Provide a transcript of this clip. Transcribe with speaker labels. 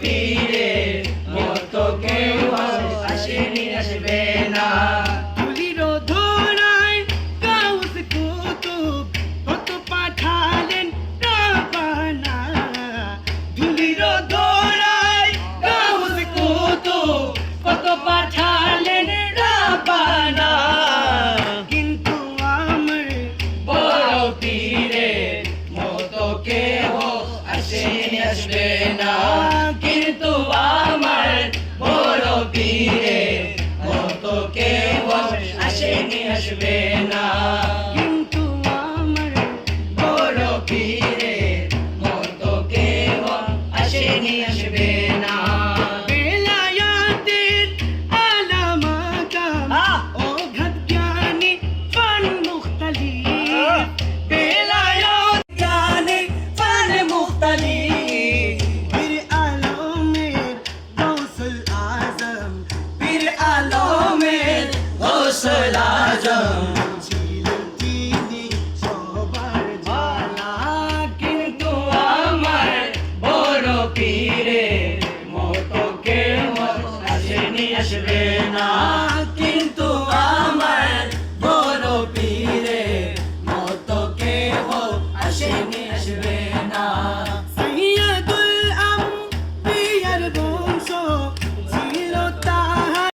Speaker 1: পীরের মতো কেউ আসেনি আসবে না।
Speaker 2: ধুলির ধরায় গাউস কুতুব কত পাঠালেন রাব্বানা। ধুলির ধরায় গাউস কুতুব কত পাঠালেন রাব্বানা। কিন্তু আমার
Speaker 1: বড় পীরের মতো কেউ আসেনি আসবে না। কিন্তু আমার বড় পীরের মতো কেউ আসেনি আসবে না।
Speaker 2: কিন্তু আমার
Speaker 1: বড় পীরের মতো কেউ আসেনি আসবে না।
Speaker 2: বেলায়াতের আলা মাকাম ও ঘাত জ্ঞানী ফান মুখতালিফ। বেলায়াত জ্ঞানী ফান মুখতালিফ। পীর আলমের গৌসুল আজম, পীর আলমের
Speaker 1: গৌসুল আজম
Speaker 2: ছিলেন তিনি সবার জানা।
Speaker 1: কিন্তু আমার বড় পীরের মতো কেউ আসেনি আসবে